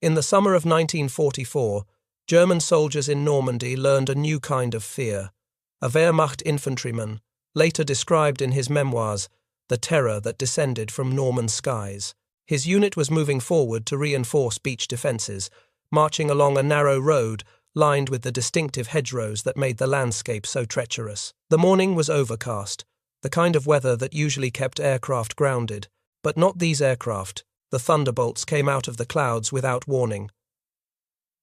In the summer of 1944, German soldiers in Normandy learned a new kind of fear. A Wehrmacht infantryman later described in his memoirs the terror that descended from Norman skies. His unit was moving forward to reinforce beach defences, marching along a narrow road lined with the distinctive hedgerows that made the landscape so treacherous. The morning was overcast, the kind of weather that usually kept aircraft grounded, but not these aircraft. The Thunderbolts came out of the clouds without warning.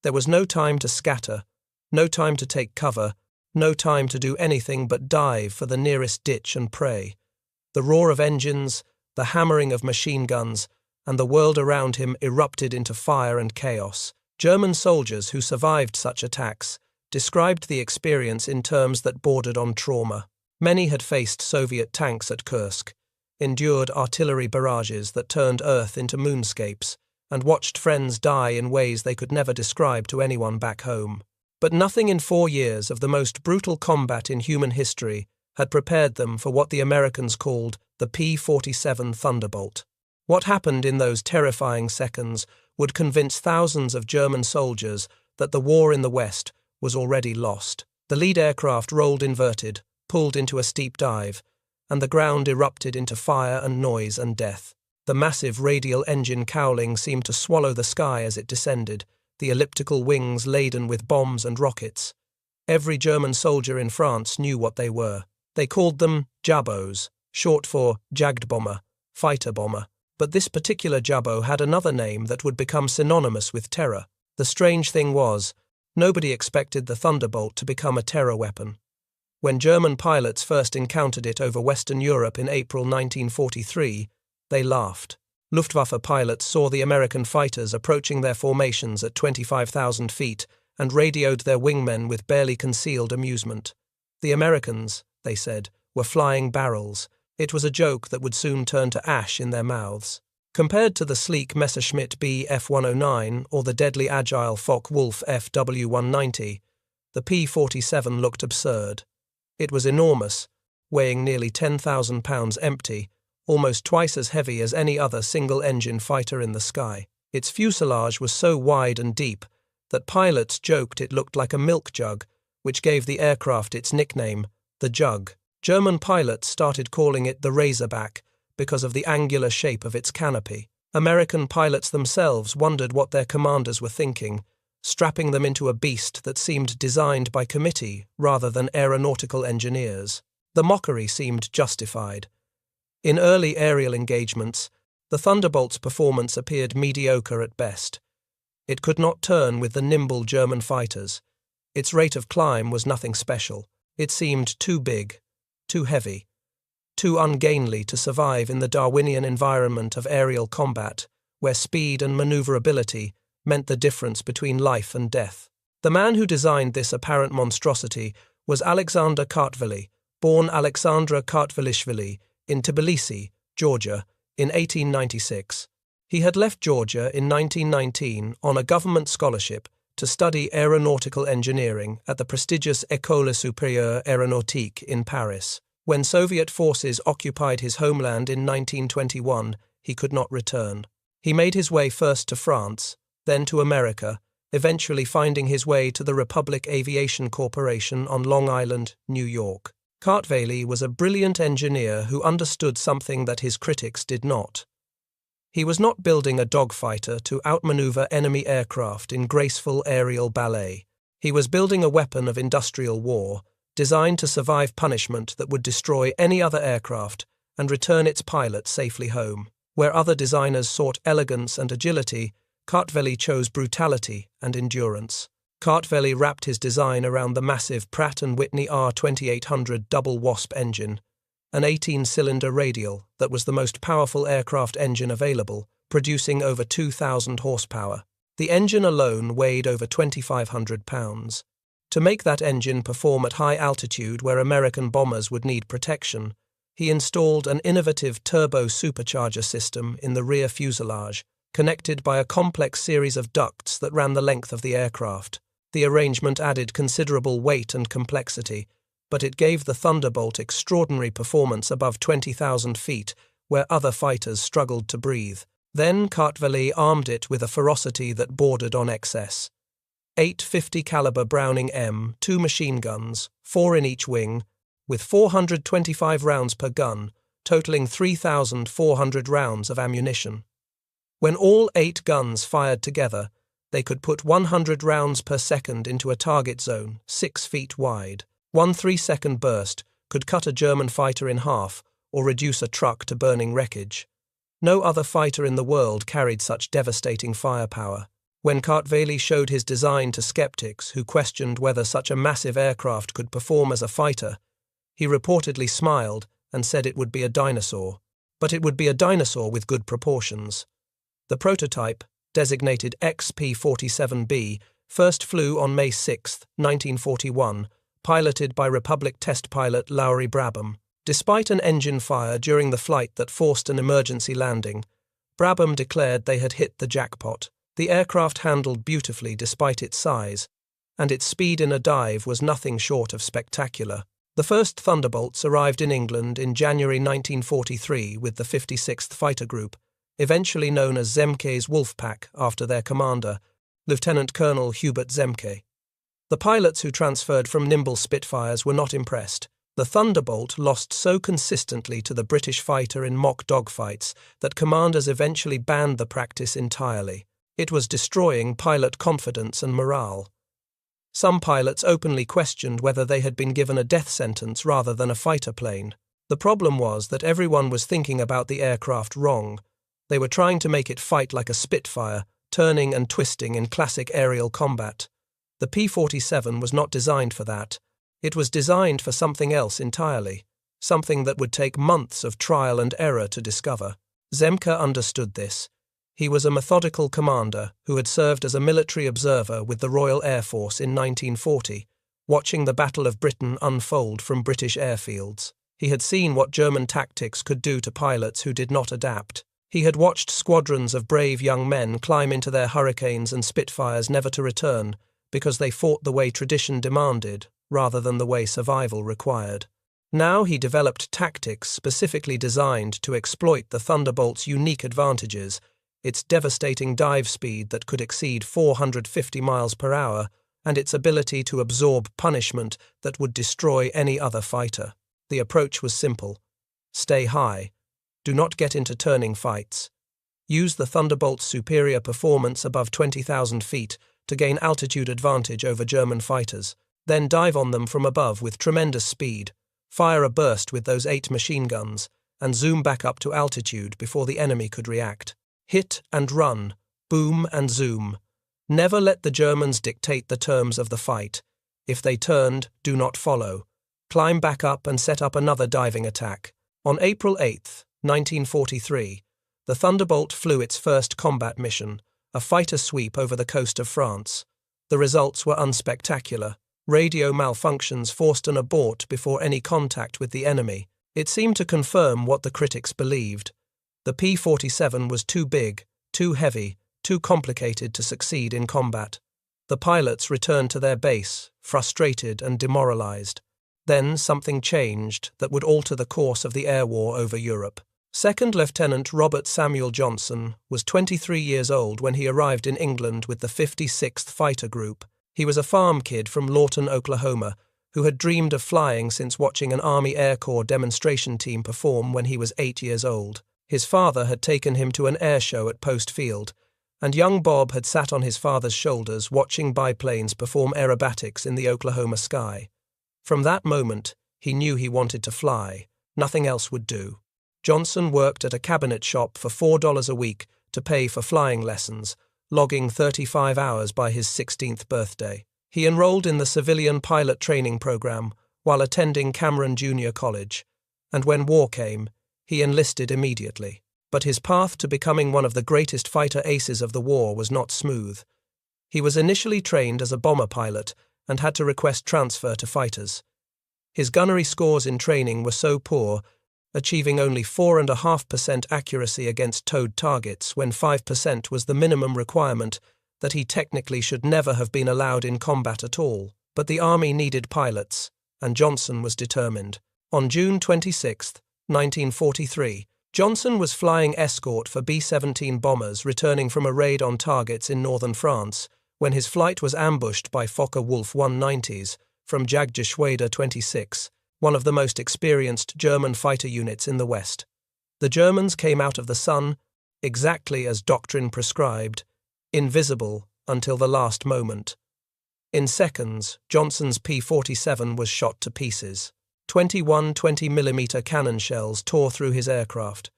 There was no time to scatter, no time to take cover, no time to do anything but dive for the nearest ditch and pray. The roar of engines, the hammering of machine guns, and the world around him erupted into fire and chaos. German soldiers who survived such attacks described the experience in terms that bordered on trauma. Many had faced Soviet tanks at Kursk, endured artillery barrages that turned Earth into moonscapes, and watched friends die in ways they could never describe to anyone back home. But nothing in 4 years of the most brutal combat in human history had prepared them for what the Americans called the P-47 Thunderbolt. What happened in those terrifying seconds would convince thousands of German soldiers that the war in the West was already lost. The lead aircraft rolled inverted, pulled into a steep dive, and the ground erupted into fire and noise and death. The massive radial engine cowling seemed to swallow the sky as it descended, the elliptical wings laden with bombs and rockets. Every German soldier in France knew what they were. They called them Jabos, short for Jagdbomber, fighter bomber. But this particular Jabbo had another name that would become synonymous with terror. The strange thing was, nobody expected the Thunderbolt to become a terror weapon. When German pilots first encountered it over Western Europe in April 1943, they laughed. Luftwaffe pilots saw the American fighters approaching their formations at 25,000 feet and radioed their wingmen with barely concealed amusement. The Americans, they said, were flying barrels. It was a joke that would soon turn to ash in their mouths. Compared to the sleek Messerschmitt Bf-109 or the deadly agile Focke-Wulf FW-190, the P-47 looked absurd. It was enormous, weighing nearly 10,000 pounds empty, almost twice as heavy as any other single-engine fighter in the sky. Its fuselage was so wide and deep that pilots joked it looked like a milk jug, which gave the aircraft its nickname, the Jug. German pilots started calling it the Razorback because of the angular shape of its canopy. American pilots themselves wondered what their commanders were thinking, strapping them into a beast that seemed designed by committee rather than aeronautical engineers. The mockery seemed justified. In early aerial engagements, the Thunderbolt's performance appeared mediocre at best. It could not turn with the nimble German fighters. Its rate of climb was nothing special. It seemed too big, too heavy, too ungainly to survive in the Darwinian environment of aerial combat, where speed and maneuverability meant the difference between life and death. The man who designed this apparent monstrosity was Alexander Kartveli, born Alexander Kartvelishvili, in Tbilisi, Georgia, in 1896. He had left Georgia in 1919 on a government scholarship to study aeronautical engineering at the prestigious École Supérieure Aéronautique in Paris. When Soviet forces occupied his homeland in 1921, he could not return. He made his way first to France, then to America, eventually finding his way to the Republic Aviation Corporation on Long Island, New York. Kartveli was a brilliant engineer who understood something that his critics did not. He was not building a dogfighter to outmaneuver enemy aircraft in graceful aerial ballet. He was building a weapon of industrial war, designed to survive punishment that would destroy any other aircraft and return its pilot safely home. Where other designers sought elegance and agility, Kartveli chose brutality and endurance. Kartveli wrapped his design around the massive Pratt & Whitney R2800 double Wasp engine, an 18-cylinder radial that was the most powerful aircraft engine available, producing over 2,000 horsepower. The engine alone weighed over 2,500 pounds. To make that engine perform at high altitude where American bombers would need protection, he installed an innovative turbo supercharger system in the rear fuselage, connected by a complex series of ducts that ran the length of the aircraft. The arrangement added considerable weight and complexity, but it gave the Thunderbolt extraordinary performance above 20,000 feet, where other fighters struggled to breathe. Then Kartveli armed it with a ferocity that bordered on excess. 8 50 caliber Browning M2 machine guns, 4 in each wing, with 425 rounds per gun, totaling 3,400 rounds of ammunition. When all 8 guns fired together, they could put 100 rounds per second into a target zone 6 feet wide. One 3-second burst could cut a German fighter in half or reduce a truck to burning wreckage. No other fighter in the world carried such devastating firepower. When Kartveli showed his design to skeptics who questioned whether such a massive aircraft could perform as a fighter, he reportedly smiled and said it would be a dinosaur. But it would be a dinosaur with good proportions. The prototype, designated XP-47B, first flew on May 6, 1941, piloted by Republic test pilot Lowry Brabham. Despite an engine fire during the flight that forced an emergency landing, Brabham declared they had hit the jackpot. The aircraft handled beautifully despite its size, and its speed in a dive was nothing short of spectacular. The first Thunderbolts arrived in England in January 1943 with the 56th Fighter Group, eventually known as Zemke's Wolfpack after their commander, Lieutenant Colonel Hubert Zemke. The pilots who transferred from nimble Spitfires were not impressed. The Thunderbolt lost so consistently to the British fighter in mock dogfights that commanders eventually banned the practice entirely. It was destroying pilot confidence and morale. Some pilots openly questioned whether they had been given a death sentence rather than a fighter plane. The problem was that everyone was thinking about the aircraft wrong. They were trying to make it fight like a Spitfire, turning and twisting in classic aerial combat. The P-47 was not designed for that. It was designed for something else entirely, something that would take months of trial and error to discover. Zemke understood this. He was a methodical commander who had served as a military observer with the Royal Air Force in 1940, watching the Battle of Britain unfold from British airfields. He had seen what German tactics could do to pilots who did not adapt. He had watched squadrons of brave young men climb into their Hurricanes and Spitfires never to return because they fought the way tradition demanded rather than the way survival required. Now he developed tactics specifically designed to exploit the Thunderbolt's unique advantages, its devastating dive speed that could exceed 450 miles per hour, and its ability to absorb punishment that would destroy any other fighter. The approach was simple. Stay high. Do not get into turning fights. Use the Thunderbolt's superior performance above 20,000 feet to gain altitude advantage over German fighters. Then dive on them from above with tremendous speed, fire a burst with those 8 machine guns, and zoom back up to altitude before the enemy could react. Hit and run, boom and zoom. Never let the Germans dictate the terms of the fight. If they turned, do not follow. Climb back up and set up another diving attack. On April 8, 1943, the Thunderbolt flew its first combat mission, a fighter sweep over the coast of France. The results were unspectacular. Radio malfunctions forced an abort before any contact with the enemy. It seemed to confirm what the critics believed. The P-47 was too big, too heavy, too complicated to succeed in combat. The pilots returned to their base, frustrated and demoralized. Then something changed that would alter the course of the air war over Europe. Second Lieutenant Robert Samuel Johnson was 23 years old when he arrived in England with the 56th Fighter Group. He was a farm kid from Lawton, Oklahoma, who had dreamed of flying since watching an Army Air Corps demonstration team perform when he was 8 years old. His father had taken him to an air show at Post Field, and young Bob had sat on his father's shoulders watching biplanes perform aerobatics in the Oklahoma sky. From that moment, he knew he wanted to fly. Nothing else would do. Johnson worked at a cabinet shop for $4 a week to pay for flying lessons, logging 35 hours by his 16th birthday. He enrolled in the civilian pilot training program while attending Cameron Junior College, and when war came, he enlisted immediately. But his path to becoming one of the greatest fighter aces of the war was not smooth. He was initially trained as a bomber pilot and had to request transfer to fighters. His gunnery scores in training were so poor, achieving only 4.5% accuracy against towed targets when 5% was the minimum requirement, that he technically should never have been allowed in combat at all. But the Army needed pilots, and Johnson was determined. On June 26, 1943, Johnson was flying escort for B-17 bombers returning from a raid on targets in northern France when his flight was ambushed by Focke-Wulf 190s from Jagdgeschwader 26, one of the most experienced German fighter units in the West. The Germans came out of the sun, exactly as doctrine prescribed, invisible until the last moment. In seconds, Johnson's P-47 was shot to pieces. 21 20mm cannon shells tore through his aircraft.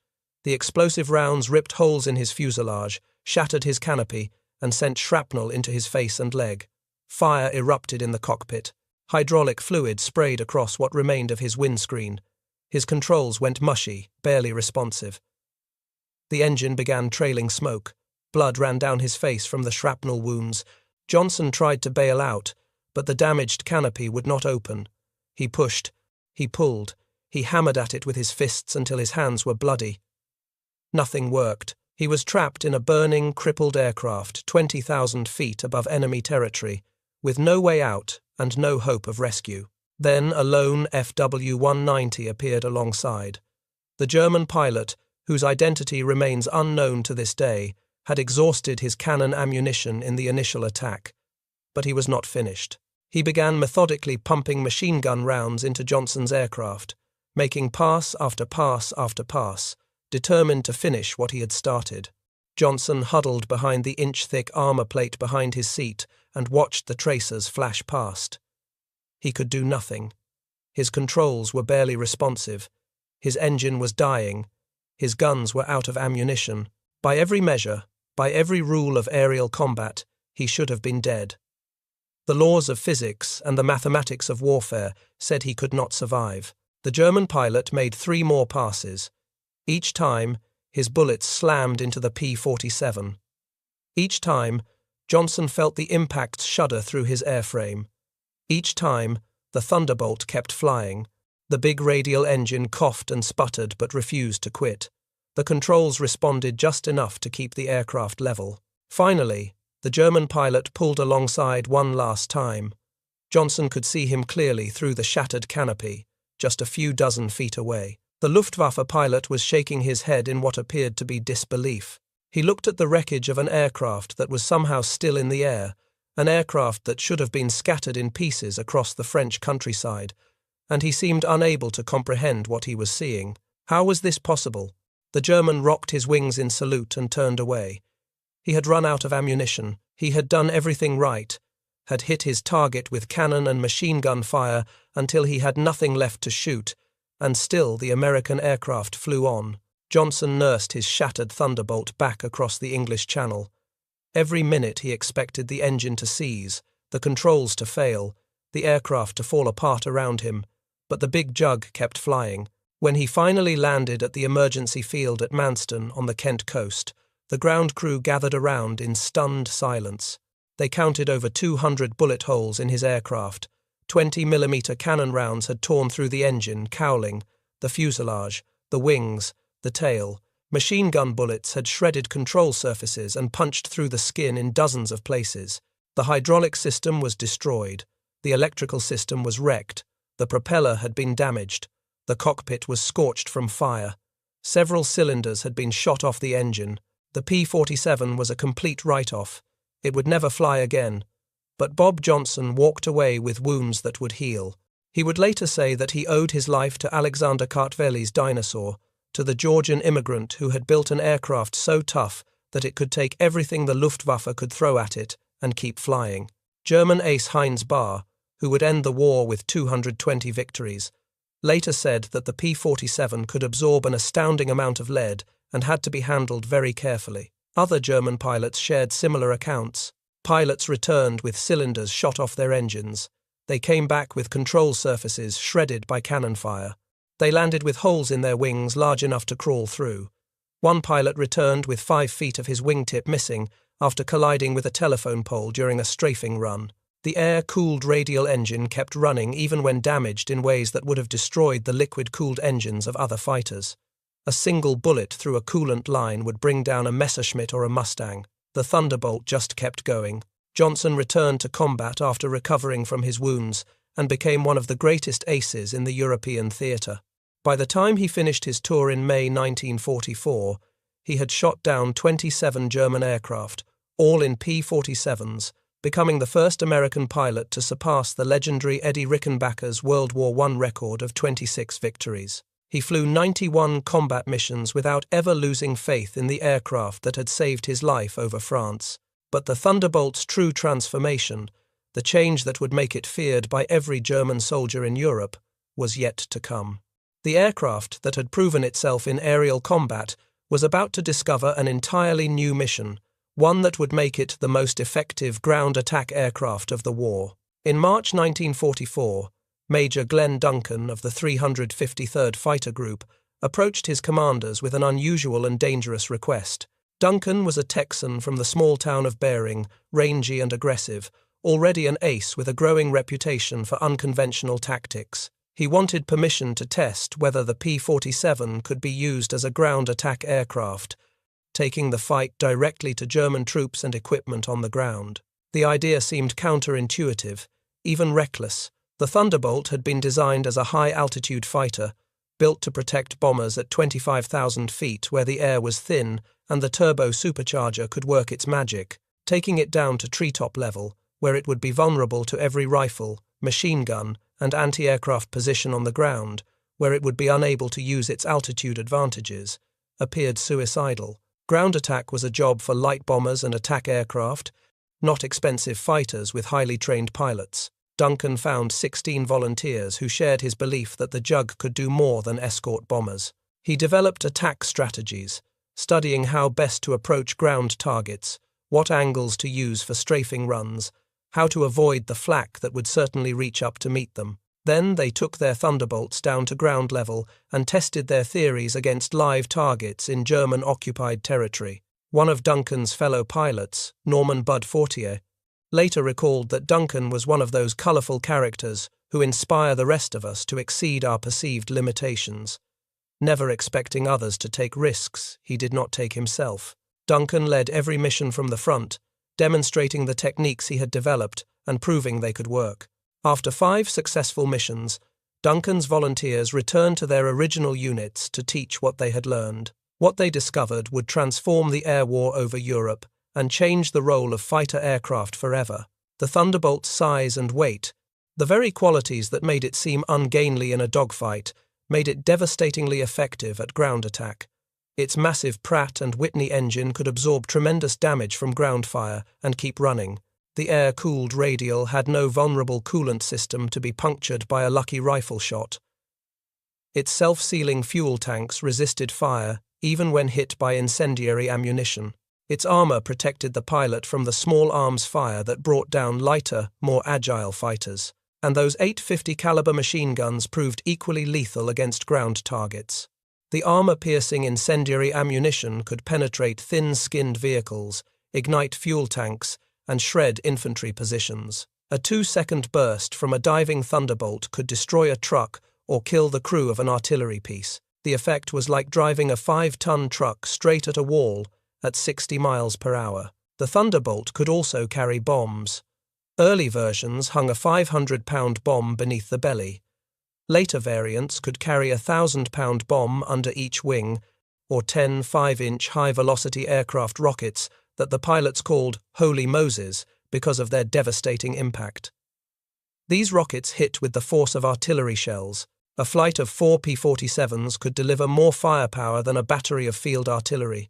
The explosive rounds ripped holes in his fuselage, shattered his canopy, and sent shrapnel into his face and leg. Fire erupted in the cockpit. Hydraulic fluid sprayed across what remained of his windscreen. His controls went mushy, barely responsive. The engine began trailing smoke. Blood ran down his face from the shrapnel wounds. Johnson tried to bail out, but the damaged canopy would not open. He pushed. He pulled. He hammered at it with his fists until his hands were bloody. Nothing worked. He was trapped in a burning, crippled aircraft 20,000 feet above enemy territory, with no way out and no hope of rescue. Then a lone FW-190 appeared alongside. The German pilot, whose identity remains unknown to this day, had exhausted his cannon ammunition in the initial attack. But he was not finished. He began methodically pumping machine gun rounds into Johnson's aircraft, making pass after pass after pass, determined to finish what he had started. Johnson huddled behind the inch-thick armor plate behind his seat and watched the tracers flash past. He could do nothing. His controls were barely responsive. His engine was dying. His guns were out of ammunition. By every measure, by every rule of aerial combat, he should have been dead. The laws of physics and the mathematics of warfare said he could not survive. The German pilot made 3 more passes. Each time, his bullets slammed into the P-47. Each time, Johnson felt the impacts shudder through his airframe. Each time, the Thunderbolt kept flying. The big radial engine coughed and sputtered but refused to quit. The controls responded just enough to keep the aircraft level. Finally, the German pilot pulled alongside one last time. Johnson could see him clearly through the shattered canopy, just a few dozen feet away. The Luftwaffe pilot was shaking his head in what appeared to be disbelief. He looked at the wreckage of an aircraft that was somehow still in the air, an aircraft that should have been scattered in pieces across the French countryside, and he seemed unable to comprehend what he was seeing. How was this possible? The German rocked his wings in salute and turned away. He had run out of ammunition. He had done everything right, had hit his target with cannon and machine gun fire until he had nothing left to shoot, and still the American aircraft flew on. Johnson nursed his shattered Thunderbolt back across the English Channel. Every minute he expected the engine to seize, the controls to fail, the aircraft to fall apart around him, but the big jug kept flying. When he finally landed at the emergency field at Manston on the Kent coast, the ground crew gathered around in stunned silence. They counted over 200 bullet holes in his aircraft. 20mm cannon rounds had torn through the engine, cowling, the fuselage, the wings, the tail. Machine gun bullets had shredded control surfaces and punched through the skin in dozens of places. The hydraulic system was destroyed. The electrical system was wrecked. The propeller had been damaged. The cockpit was scorched from fire. Several cylinders had been shot off the engine. The P-47 was a complete write-off. It would never fly again. But Bob Johnson walked away with wounds that would heal. He would later say that he owed his life to Alexander Kartveli's dinosaur, to the Georgian immigrant who had built an aircraft so tough that it could take everything the Luftwaffe could throw at it and keep flying. German ace Heinz Bahr, who would end the war with 220 victories, later said that the P-47 could absorb an astounding amount of lead and had to be handled very carefully. Other German pilots shared similar accounts. Pilots returned with cylinders shot off their engines. They came back with control surfaces shredded by cannon fire. They landed with holes in their wings large enough to crawl through. One pilot returned with 5 feet of his wingtip missing after colliding with a telephone pole during a strafing run. The air-cooled radial engine kept running even when damaged in ways that would have destroyed the liquid-cooled engines of other fighters. A single bullet through a coolant line would bring down a Messerschmitt or a Mustang. The Thunderbolt just kept going. Johnson returned to combat after recovering from his wounds and became one of the greatest aces in the European theatre. By the time he finished his tour in May 1944, he had shot down 27 German aircraft, all in P-47s, becoming the first American pilot to surpass the legendary Eddie Rickenbacker's World War I record of 26 victories. He flew 91 combat missions without ever losing faith in the aircraft that had saved his life over France. But the Thunderbolt's true transformation, the change that would make it feared by every German soldier in Europe, was yet to come. The aircraft that had proven itself in aerial combat was about to discover an entirely new mission, one that would make it the most effective ground attack aircraft of the war. In March 1944, Major Glenn Duncan of the 353rd Fighter Group approached his commanders with an unusual and dangerous request. Duncan was a Texan from the small town of Bering, rangy and aggressive, already an ace with a growing reputation for unconventional tactics. He wanted permission to test whether the P-47 could be used as a ground attack aircraft, taking the fight directly to German troops and equipment on the ground. The idea seemed counterintuitive, even reckless. The Thunderbolt had been designed as a high-altitude fighter, built to protect bombers at 25,000 feet where the air was thin and the turbo supercharger could work its magic, taking it down to treetop level, where it would be vulnerable to every rifle, machine gun, and anti-aircraft position on the ground, where it would be unable to use its altitude advantages, appeared suicidal. Ground attack was a job for light bombers and attack aircraft, not expensive fighters with highly trained pilots. Duncan found 16 volunteers who shared his belief that the Jug could do more than escort bombers. He developed attack strategies, studying how best to approach ground targets, what angles to use for strafing runs, how to avoid the flak that would certainly reach up to meet them. Then they took their Thunderbolts down to ground level and tested their theories against live targets in German-occupied territory. One of Duncan's fellow pilots, Norman Bud Fortier, later recalled that Duncan was one of those colourful characters who inspire the rest of us to exceed our perceived limitations. Never expecting others to take risks, he did not take himself. Duncan led every mission from the front, demonstrating the techniques he had developed and proving they could work. After 5 successful missions, Duncan's volunteers returned to their original units to teach what they had learned. What they discovered would transform the air war over Europe and change the role of fighter aircraft forever. The Thunderbolt's size and weight, the very qualities that made it seem ungainly in a dogfight, made it devastatingly effective at ground attack. Its massive Pratt and Whitney engine could absorb tremendous damage from ground fire and keep running. The air-cooled radial had no vulnerable coolant system to be punctured by a lucky rifle shot. Its self-sealing fuel tanks resisted fire, even when hit by incendiary ammunition. Its armor protected the pilot from the small arms fire that brought down lighter, more agile fighters. And those 850 caliber machine guns proved equally lethal against ground targets. The armor-piercing incendiary ammunition could penetrate thin-skinned vehicles, ignite fuel tanks, and shred infantry positions. A 2-second burst from a diving Thunderbolt could destroy a truck or kill the crew of an artillery piece. The effect was like driving a 5-ton truck straight at a wall at 60 miles per hour. The Thunderbolt could also carry bombs. Early versions hung a 500-pound bomb beneath the belly. Later variants could carry a 1,000-pound bomb under each wing, or 10 5-inch high-velocity aircraft rockets that the pilots called Holy Moses because of their devastating impact. These rockets hit with the force of artillery shells. A flight of 4 P-47s could deliver more firepower than a battery of field artillery,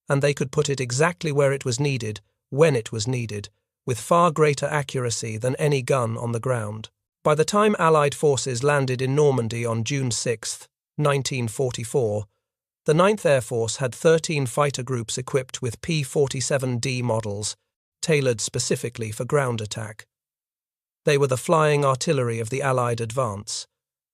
and they could put it exactly where it was needed, when it was needed, with far greater accuracy than any gun on the ground. By the time Allied forces landed in Normandy on June 6, 1944, the 9th Air Force had 13 fighter groups equipped with P-47D models, tailored specifically for ground attack. They were the flying artillery of the Allied advance,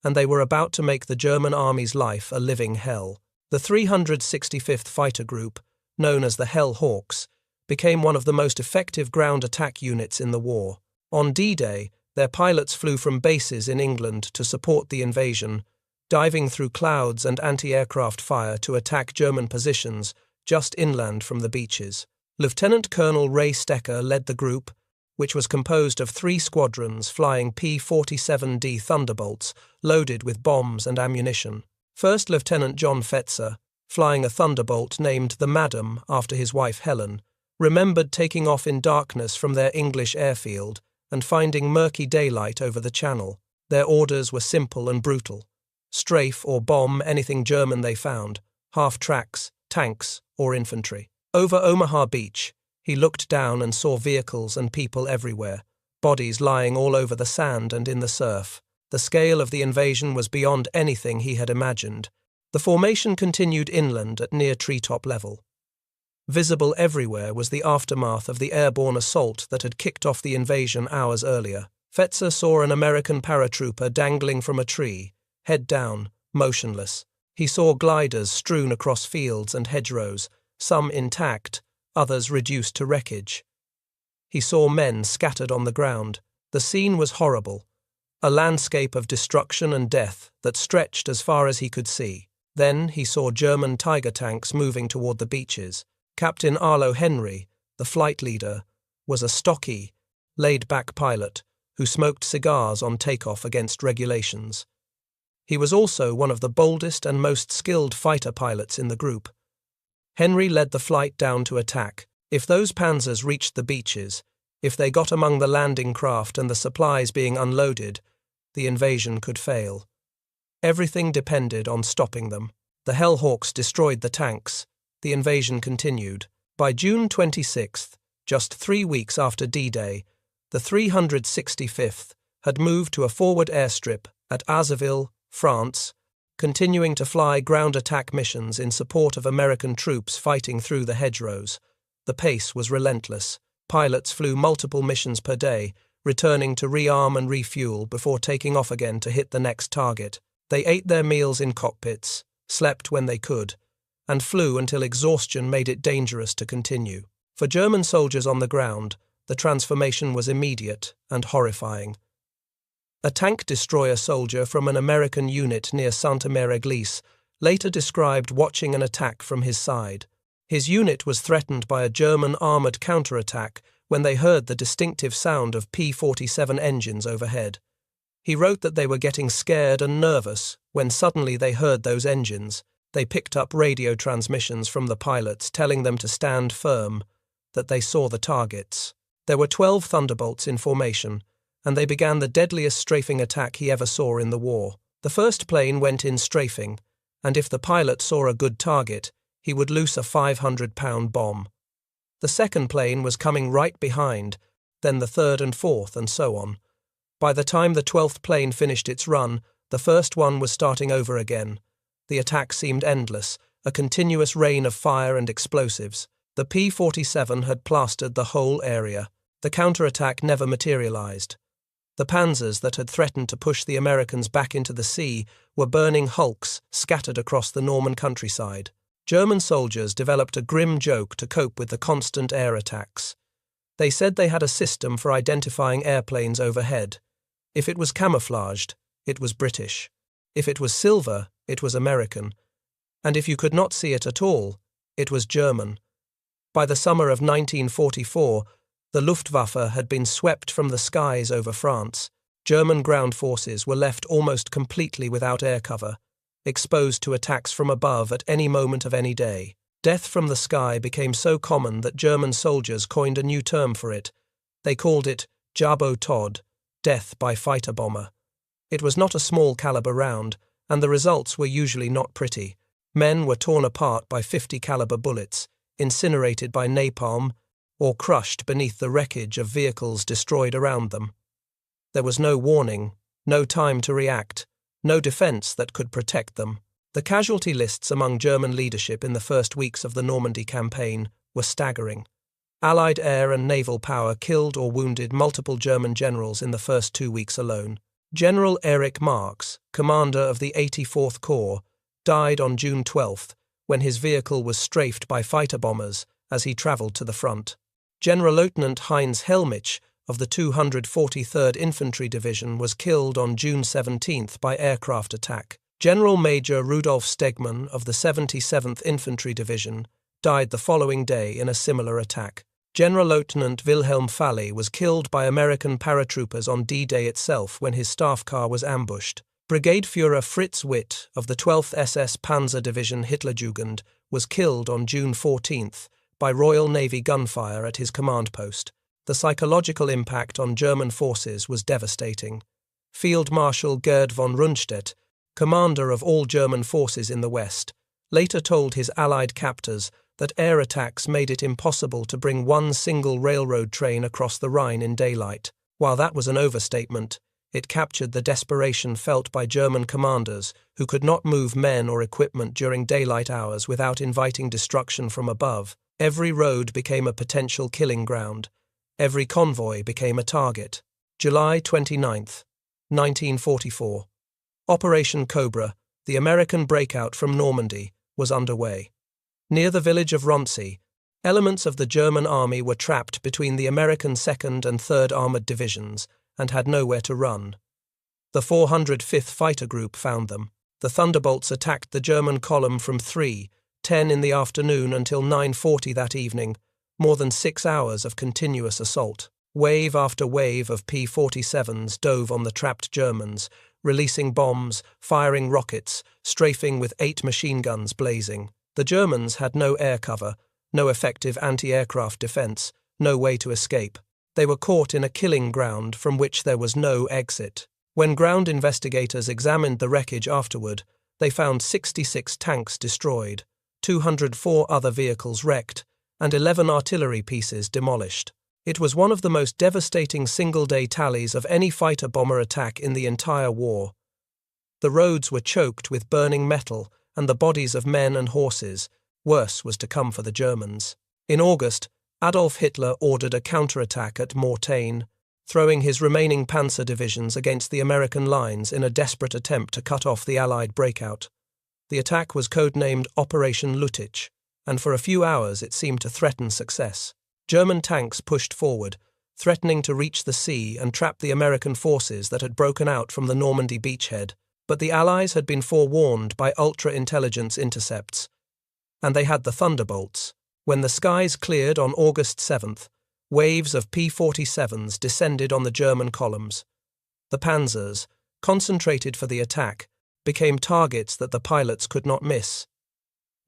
and they were about to make the German army's life a living hell. The 365th Fighter Group, known as the Hell Hawks, became one of the most effective ground attack units in the war. On D-Day, their pilots flew from bases in England to support the invasion, diving through clouds and anti-aircraft fire to attack German positions just inland from the beaches. Lieutenant Colonel Ray Stecker led the group, which was composed of 3 squadrons flying P-47D Thunderbolts loaded with bombs and ammunition. First Lieutenant John Fetzer, flying a Thunderbolt named the Madam after his wife Helen, remembered taking off in darkness from their English airfield and finding murky daylight over the channel. Their orders were simple and brutal. Strafe or bomb anything German they found, half-tracks, tanks, or infantry. Over Omaha Beach, he looked down and saw vehicles and people everywhere, bodies lying all over the sand and in the surf. The scale of the invasion was beyond anything he had imagined. The formation continued inland at near treetop level. Visible everywhere was the aftermath of the airborne assault that had kicked off the invasion hours earlier. Fetzer saw an American paratrooper dangling from a tree, head down, motionless. He saw gliders strewn across fields and hedgerows, some intact, others reduced to wreckage. He saw men scattered on the ground. The scene was horrible, a landscape of destruction and death that stretched as far as he could see. Then he saw German Tiger tanks moving toward the beaches. Captain Arlo Henry, the flight leader, was a stocky, laid-back pilot who smoked cigars on takeoff against regulations. He was also one of the boldest and most skilled fighter pilots in the group. Henry led the flight down to attack. If those panzers reached the beaches, if they got among the landing craft and the supplies being unloaded, the invasion could fail. Everything depended on stopping them. The Hellhawks destroyed the tanks. The invasion continued. By June 26th, just 3 weeks after D-Day, the 365th had moved to a forward airstrip at Azeville, France, continuing to fly ground attack missions in support of American troops fighting through the hedgerows. The pace was relentless. Pilots flew multiple missions per day, returning to rearm and refuel before taking off again to hit the next target. They ate their meals in cockpits, slept when they could, and flew until exhaustion made it dangerous to continue. For German soldiers on the ground, the transformation was immediate and horrifying. A tank destroyer soldier from an American unit near Sainte-Mère-Église later described watching an attack from his side. His unit was threatened by a German armoured counterattack when they heard the distinctive sound of P-47 engines overhead. He wrote that they were getting scared and nervous when suddenly they heard those engines. They picked up radio transmissions from the pilots telling them to stand firm, that they saw the targets. There were 12 Thunderbolts in formation, and they began the deadliest strafing attack he ever saw in the war. The first plane went in strafing, and if the pilot saw a good target, he would loose a 500-pound bomb. The second plane was coming right behind, then the third and fourth, and so on. By the time the 12th plane finished its run, the first one was starting over again. The attack seemed endless, a continuous rain of fire and explosives. The P-47 had plastered the whole area. The counterattack never materialized. The panzers that had threatened to push the Americans back into the sea were burning hulks scattered across the Norman countryside. German soldiers developed a grim joke to cope with the constant air attacks. They said they had a system for identifying airplanes overhead. If it was camouflaged, it was British. If it was silver, it was American. And if you could not see it at all, it was German. By the summer of 1944, the Luftwaffe had been swept from the skies over France. German ground forces were left almost completely without air cover, exposed to attacks from above at any moment of any day. Death from the sky became so common that German soldiers coined a new term for it. They called it Jabo Tod, death by fighter bomber. It was not a small caliber round, and the results were usually not pretty. Men were torn apart by 50 caliber bullets, incinerated by napalm, or crushed beneath the wreckage of vehicles destroyed around them. There was no warning, no time to react, no defense that could protect them. The casualty lists among German leadership in the first weeks of the Normandy campaign were staggering. Allied air and naval power killed or wounded multiple German generals in the first 2 weeks alone. General Erich Marx, commander of the 84th Corps, died on June 12th when his vehicle was strafed by fighter bombers as he travelled to the front. General Lieutenant Heinz Hellmich of the 243rd Infantry Division was killed on June 17th by aircraft attack. General Major Rudolf Stegmann of the 77th Infantry Division died the following day in a similar attack. General Lieutenant Wilhelm Falle was killed by American paratroopers on D-Day itself when his staff car was ambushed. Brigadeführer Fritz Witt of the 12th SS Panzer Division Hitlerjugend was killed on June 14th by Royal Navy gunfire at his command post. The psychological impact on German forces was devastating. Field Marshal Gerd von Rundstedt, commander of all German forces in the West, later told his Allied captors that air attacks made it impossible to bring one single railroad train across the Rhine in daylight. While that was an overstatement, it captured the desperation felt by German commanders who could not move men or equipment during daylight hours without inviting destruction from above. Every road became a potential killing ground. Every convoy became a target. July 29, 1944. Operation Cobra, the American breakout from Normandy, was underway. Near the village of Roncy, elements of the German army were trapped between the American 2nd and 3rd Armored Divisions and had nowhere to run. The 405th Fighter Group found them. The Thunderbolts attacked the German column from 3:10 in the afternoon until 9:40 that evening, more than 6 hours of continuous assault. Wave after wave of P-47s dove on the trapped Germans, releasing bombs, firing rockets, strafing with 8 machine guns blazing. The Germans had no air cover, no effective anti-aircraft defense, no way to escape. They were caught in a killing ground from which there was no exit. When ground investigators examined the wreckage afterward, they found 66 tanks destroyed, 204 other vehicles wrecked, and 11 artillery pieces demolished. It was one of the most devastating single-day tallies of any fighter-bomber attack in the entire war. The roads were choked with burning metal and the bodies of men and horses. Worse was to come for the Germans. In August, Adolf Hitler ordered a counterattack at Mortain, throwing his remaining panzer divisions against the American lines in a desperate attempt to cut off the Allied breakout. The attack was codenamed Operation Lüttich, and for a few hours it seemed to threaten success. German tanks pushed forward, threatening to reach the sea and trap the American forces that had broken out from the Normandy beachhead. But the Allies had been forewarned by ultra-intelligence intercepts, and they had the Thunderbolts. When the skies cleared on August 7th, waves of P-47s descended on the German columns. The panzers, concentrated for the attack, became targets that the pilots could not miss.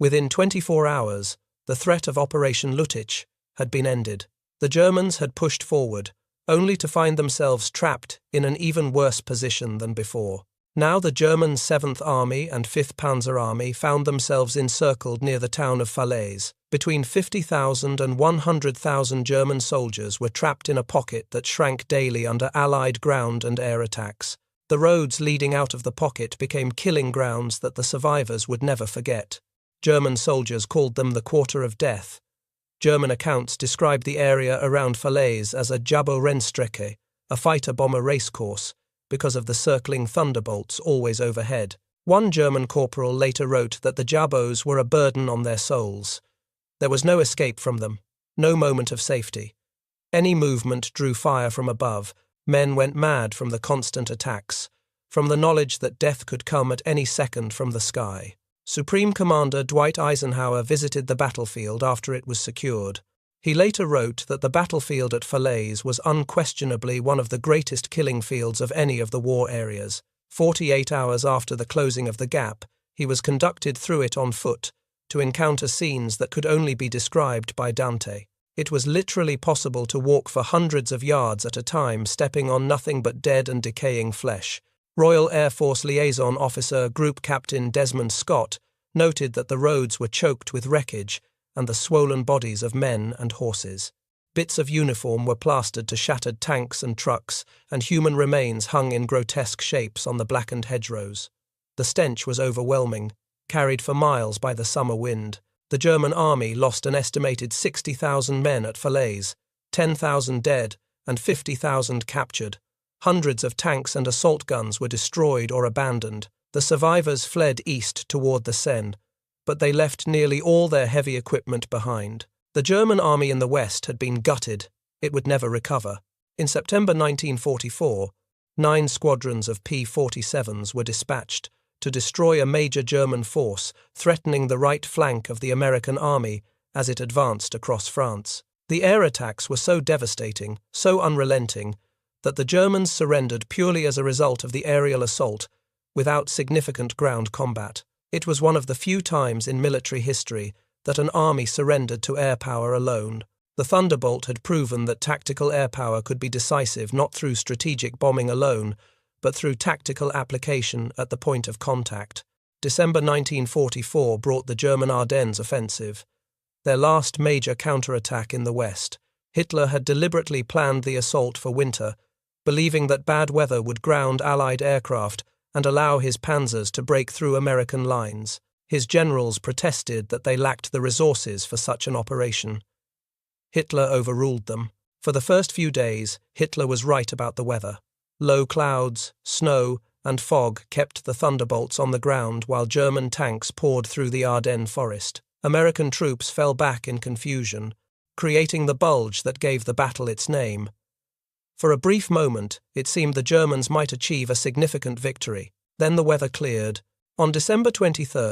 Within 24 hours, the threat of Operation Lüttich had been ended. The Germans had pushed forward, only to find themselves trapped in an even worse position than before. Now the German 7th Army and 5th Panzer Army found themselves encircled near the town of Falaise. Between 50,000 and 100,000 German soldiers were trapped in a pocket that shrank daily under Allied ground and air attacks. The roads leading out of the pocket became killing grounds that the survivors would never forget. German soldiers called them the Quarter of Death. German accounts described the area around Falaise as a Jabo-Rennstrecke, a fighter-bomber racecourse, because of the circling Thunderbolts always overhead. One German corporal later wrote that the Jabos were a burden on their souls. There was no escape from them, no moment of safety. Any movement drew fire from above. Men went mad from the constant attacks, from the knowledge that death could come at any second from the sky. Supreme Commander Dwight Eisenhower visited the battlefield after it was secured. He later wrote that the battlefield at Falaise was unquestionably one of the greatest killing fields of any of the war areas. 48 hours after the closing of the gap, he was conducted through it on foot to encounter scenes that could only be described by Dante. It was literally possible to walk for hundreds of yards at a time, stepping on nothing but dead and decaying flesh. Royal Air Force Liaison Officer Group Captain Desmond Scott noted that the roads were choked with wreckage and the swollen bodies of men and horses. Bits of uniform were plastered to shattered tanks and trucks, and human remains hung in grotesque shapes on the blackened hedgerows. The stench was overwhelming, carried for miles by the summer wind. The German army lost an estimated 60,000 men at Falaise, 10,000 dead, and 50,000 captured. Hundreds of tanks and assault guns were destroyed or abandoned. The survivors fled east toward the Seine, but they left nearly all their heavy equipment behind. The German army in the west had been gutted. It would never recover. In September 1944, 9 squadrons of P-47s were dispatched to destroy a major German force threatening the right flank of the American army as it advanced across France. The air attacks were so devastating, so unrelenting, that the Germans surrendered purely as a result of the aerial assault without significant ground combat. It was one of the few times in military history that an army surrendered to air power alone. The Thunderbolt had proven that tactical air power could be decisive not through strategic bombing alone, but through tactical application at the point of contact. December 1944 brought the German Ardennes offensive, their last major counterattack in the West. Hitler had deliberately planned the assault for winter, believing that bad weather would ground Allied aircraft and allow his panzers to break through American lines. His generals protested that they lacked the resources for such an operation. Hitler overruled them. For the first few days, Hitler was right about the weather. Low clouds, snow, and fog kept the Thunderbolts on the ground while German tanks poured through the Ardennes forest. American troops fell back in confusion, creating the bulge that gave the battle its name. For a brief moment, it seemed the Germans might achieve a significant victory. Then the weather cleared. On December 23,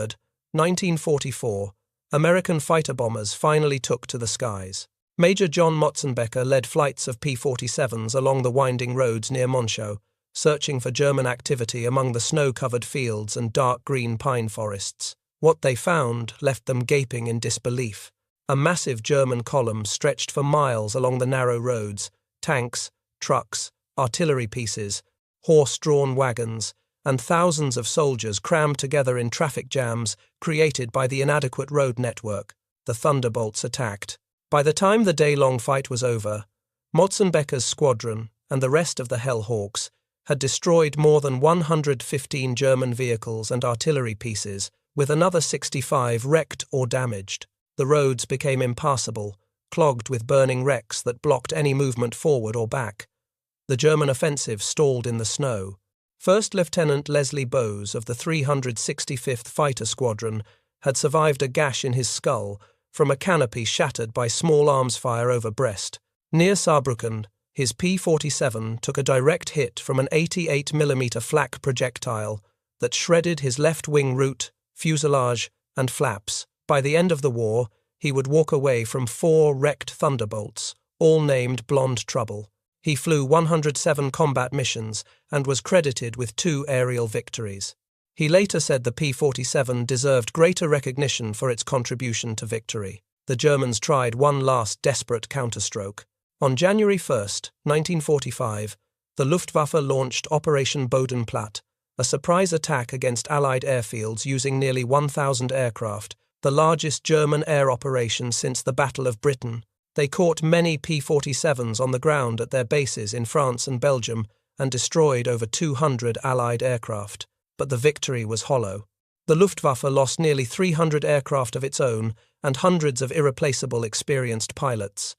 1944, American fighter bombers finally took to the skies. Major John Motzenbecker led flights of P-47s along the winding roads near Monschau, searching for German activity among the snow-covered fields and dark green pine forests. What they found left them gaping in disbelief. A massive German column stretched for miles along the narrow roads, tanks, trucks, artillery pieces, horse-drawn wagons, and thousands of soldiers crammed together in traffic jams created by the inadequate road network. The Thunderbolts attacked. By the time the day-long fight was over, Motzenbecker's squadron and the rest of the Hellhawks had destroyed more than 115 German vehicles and artillery pieces, with another 65 wrecked or damaged. The roads became impassable, clogged with burning wrecks that blocked any movement forward or back. The German offensive stalled in the snow. First Lieutenant Leslie Bowes of the 365th Fighter Squadron had survived a gash in his skull from a canopy shattered by small arms fire over Brest. Near Saarbrücken, his P-47 took a direct hit from an 88mm flak projectile that shredded his left wing root, fuselage, and flaps. By the end of the war, he would walk away from 4 wrecked Thunderbolts, all named Blonde Trouble. He flew 107 combat missions and was credited with 2 aerial victories. He later said the P-47 deserved greater recognition for its contribution to victory. The Germans tried one last desperate counterstroke. On January 1, 1945, the Luftwaffe launched Operation Bodenplatte, a surprise attack against Allied airfields using nearly 1,000 aircraft, the largest German air operation since the Battle of Britain. They caught many P-47s on the ground at their bases in France and Belgium and destroyed over 200 Allied aircraft. But the victory was hollow. The Luftwaffe lost nearly 300 aircraft of its own and hundreds of irreplaceable experienced pilots.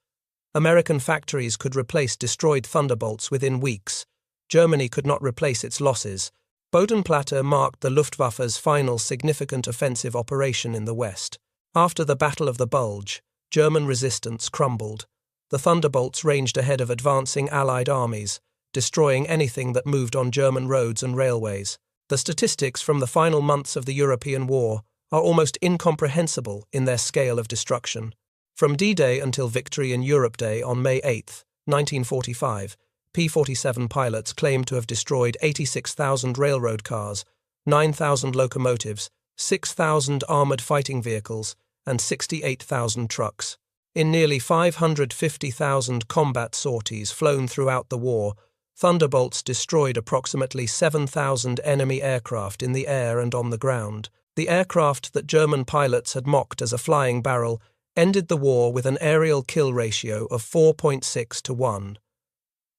American factories could replace destroyed Thunderbolts within weeks. Germany could not replace its losses. Bodenplatte marked the Luftwaffe's final significant offensive operation in the West. After the Battle of the Bulge, German resistance crumbled. The Thunderbolts ranged ahead of advancing Allied armies, destroying anything that moved on German roads and railways. The statistics from the final months of the European War are almost incomprehensible in their scale of destruction. From D-Day until Victory in Europe Day on May 8, 1945, P-47 pilots claimed to have destroyed 86,000 railroad cars, 9,000 locomotives, 6,000 armored fighting vehicles, and 68,000 trucks. In nearly 550,000 combat sorties flown throughout the war, Thunderbolts destroyed approximately 7,000 enemy aircraft in the air and on the ground. The aircraft that German pilots had mocked as a flying barrel ended the war with an aerial kill ratio of 4.6 to 1.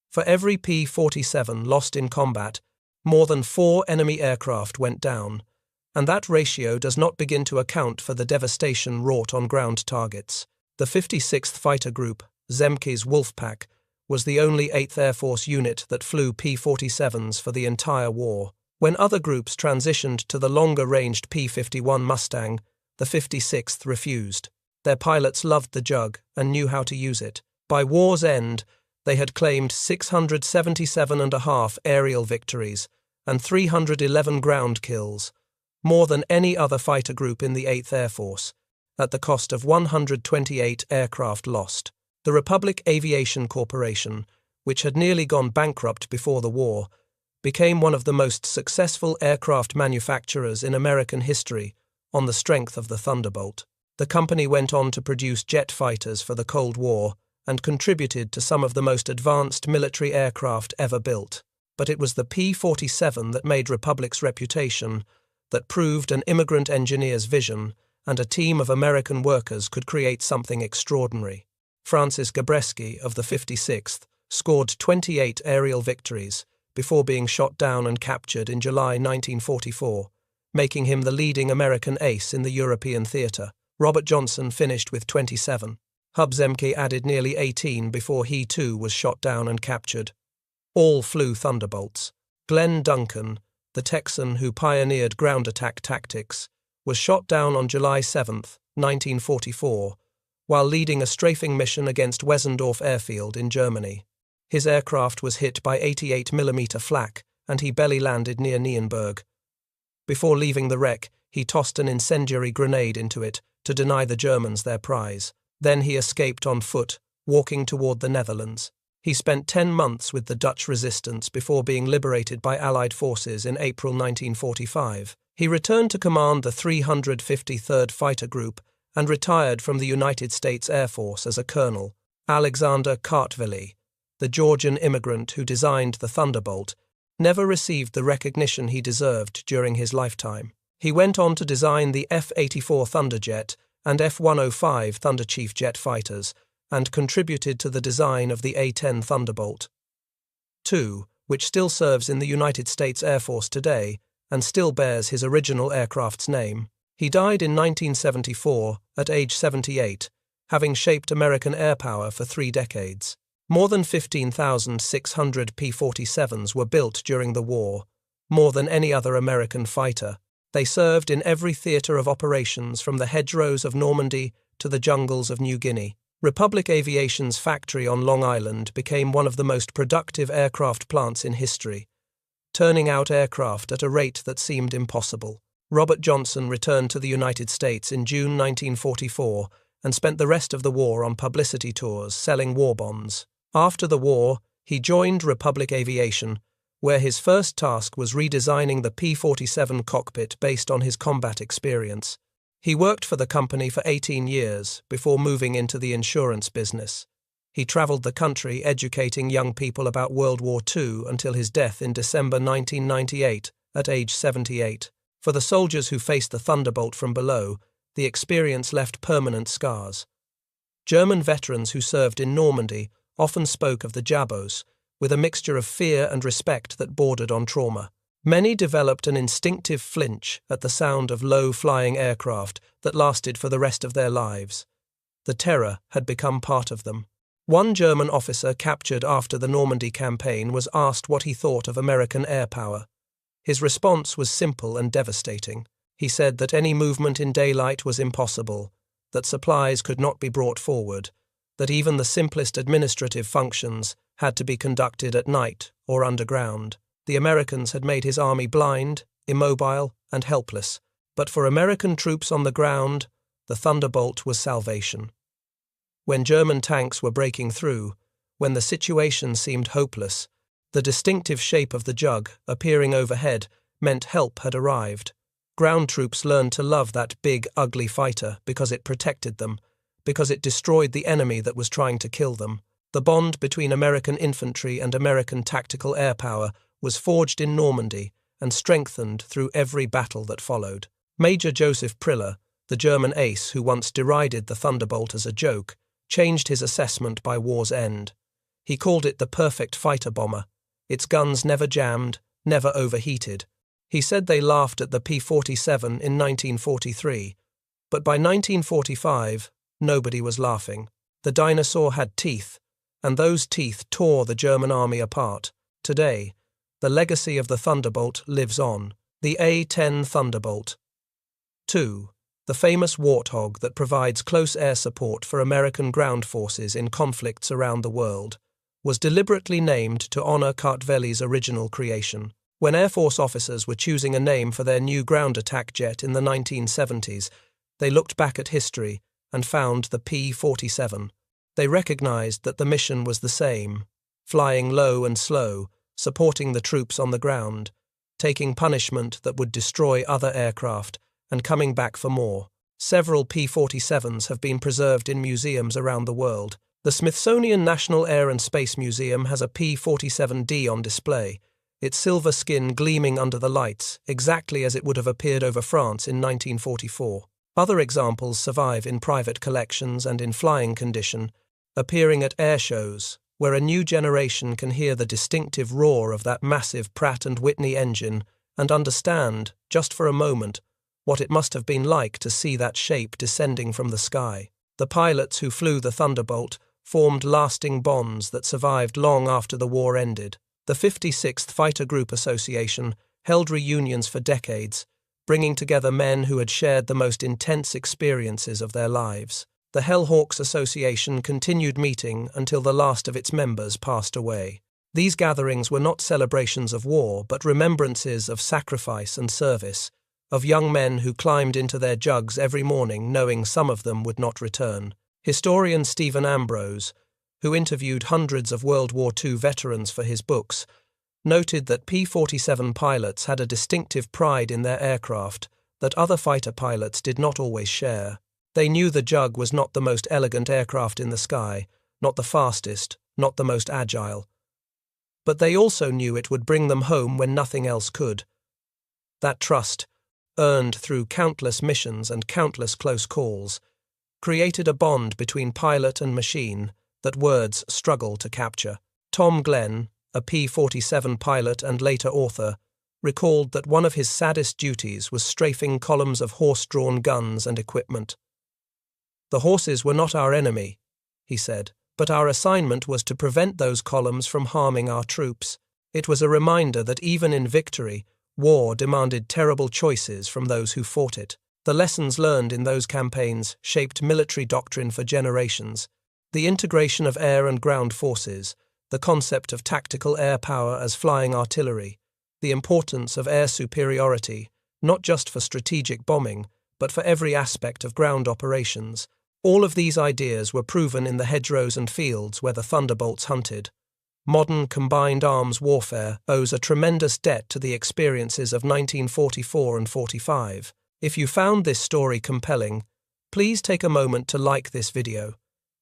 For every P-47 lost in combat, more than 4 enemy aircraft went down, and that ratio does not begin to account for the devastation wrought on ground targets. The 56th Fighter Group, Zemke's Wolfpack, was the only 8th Air Force unit that flew P-47s for the entire war. When other groups transitioned to the longer-ranged P-51 Mustang, the 56th refused. Their pilots loved the jug and knew how to use it. By war's end, they had claimed 677.5 aerial victories and 311 ground kills, more than any other fighter group in the 8th Air Force, at the cost of 128 aircraft lost. The Republic Aviation Corporation, which had nearly gone bankrupt before the war, became one of the most successful aircraft manufacturers in American history on the strength of the Thunderbolt. The company went on to produce jet fighters for the Cold War and contributed to some of the most advanced military aircraft ever built. But it was the P-47 that made Republic's reputation, that proved an immigrant engineer's vision and a team of American workers could create something extraordinary. Francis Gabreski of the 56th scored 28 aerial victories before being shot down and captured in July 1944, making him the leading American ace in the European theatre. Robert Johnson finished with 27. Hub Zemke added nearly 18 before he too was shot down and captured. All flew Thunderbolts. Glenn Duncan, the Texan who pioneered ground attack tactics, was shot down on July 7, 1944, while leading a strafing mission against Wesendorf Airfield in Germany. His aircraft was hit by 88mm flak and he belly landed near Nienburg. Before leaving the wreck, he tossed an incendiary grenade into it to deny the Germans their prize. Then he escaped on foot, walking toward the Netherlands. He spent 10 months with the Dutch resistance before being liberated by Allied forces in April 1945. He returned to command the 353rd Fighter Group and retired from the United States Air Force as a colonel. Alexander Kartveli, the Georgian immigrant who designed the Thunderbolt, never received the recognition he deserved during his lifetime. He went on to design the F-84 Thunderjet and F-105 Thunderchief jet fighters, and contributed to the design of the A-10 Thunderbolt II, which still serves in the United States Air Force today and still bears his original aircraft's name. He died in 1974 at age 78, having shaped American air power for 3 decades. More than 15,600 P-47s were built during the war, more than any other American fighter. They served in every theatre of operations from the hedgerows of Normandy to the jungles of New Guinea. Republic Aviation's factory on Long Island became one of the most productive aircraft plants in history, turning out aircraft at a rate that seemed impossible. Robert Johnson returned to the United States in June 1944 and spent the rest of the war on publicity tours selling war bonds. After the war, he joined Republic Aviation, where his first task was redesigning the P-47 cockpit based on his combat experience. He worked for the company for 18 years before moving into the insurance business. He traveled the country educating young people about World War II until his death in December 1998 at age 78. For the soldiers who faced the Thunderbolt from below, the experience left permanent scars. German veterans who served in Normandy often spoke of the Jabos, with a mixture of fear and respect that bordered on trauma. Many developed an instinctive flinch at the sound of low-flying aircraft that lasted for the rest of their lives. The terror had become part of them. One German officer captured after the Normandy campaign was asked what he thought of American air power. His response was simple and devastating. He said that any movement in daylight was impossible, that supplies could not be brought forward, that even the simplest administrative functions had to be conducted at night or underground. The Americans had made his army blind, immobile, and helpless, but for American troops on the ground, the Thunderbolt was salvation. When German tanks were breaking through, when the situation seemed hopeless, the distinctive shape of the jug appearing overhead meant help had arrived. Ground troops learned to love that big, ugly fighter because it protected them, because it destroyed the enemy that was trying to kill them. The bond between American infantry and American tactical air power was forged in Normandy and strengthened through every battle that followed. Major Joseph Priller, the German ace who once derided the Thunderbolt as a joke, changed his assessment by war's end. He called it the perfect fighter bomber. Its guns never jammed, never overheated. He said they laughed at the P-47 in 1943, but by 1945, nobody was laughing. The dinosaur had teeth, and those teeth tore the German army apart. Today, the legacy of the Thunderbolt lives on. The A-10 Thunderbolt. 2. The famous Warthog that provides close air support for American ground forces in conflicts around the world, was deliberately named to honor Kartveli's original creation. When Air Force officers were choosing a name for their new ground attack jet in the 1970s, they looked back at history and found the P-47. They recognized that the mission was the same, flying low and slow, supporting the troops on the ground, taking punishment that would destroy other aircraft, and coming back for more. Several P-47s have been preserved in museums around the world. The Smithsonian National Air and Space Museum has a P-47D on display, its silver skin gleaming under the lights, exactly as it would have appeared over France in 1944. Other examples survive in private collections and in flying condition, appearing at air shows, where a new generation can hear the distinctive roar of that massive Pratt & Whitney engine and understand, just for a moment, what it must have been like to see that shape descending from the sky. The pilots who flew the Thunderbolt formed lasting bonds that survived long after the war ended. The 56th Fighter Group Association held reunions for decades, bringing together men who had shared the most intense experiences of their lives. The Hellhawks Association continued meeting until the last of its members passed away. These gatherings were not celebrations of war, but remembrances of sacrifice and service, of young men who climbed into their jugs every morning knowing some of them would not return. Historian Stephen Ambrose, who interviewed hundreds of World War II veterans for his books, noted that P-47 pilots had a distinctive pride in their aircraft that other fighter pilots did not always share. They knew the Jug was not the most elegant aircraft in the sky, not the fastest, not the most agile. But they also knew it would bring them home when nothing else could. That trust, earned through countless missions and countless close calls, created a bond between pilot and machine that words struggle to capture. Tom Glenn, a P-47 pilot and later author, recalled that one of his saddest duties was strafing columns of horse-drawn guns and equipment. "The horses were not our enemy," he said, "but our assignment was to prevent those columns from harming our troops." It was a reminder that even in victory, war demanded terrible choices from those who fought it. The lessons learned in those campaigns shaped military doctrine for generations. The integration of air and ground forces, the concept of tactical air power as flying artillery, the importance of air superiority, not just for strategic bombing, but for every aspect of ground operations. All of these ideas were proven in the hedgerows and fields where the Thunderbolts hunted. Modern combined arms warfare owes a tremendous debt to the experiences of 1944 and 45. If you found this story compelling, please take a moment to like this video.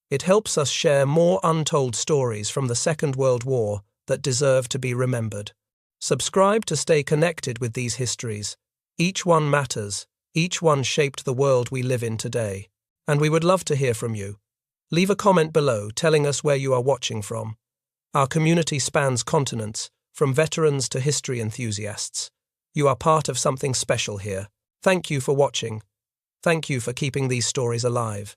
It helps us share more untold stories from the Second World War that deserve to be remembered. Subscribe to stay connected with these histories. Each one matters. Each one shaped the world we live in today. And we would love to hear from you. Leave a comment below telling us where you are watching from. Our community spans continents, from veterans to history enthusiasts. You are part of something special here. Thank you for watching. Thank you for keeping these stories alive.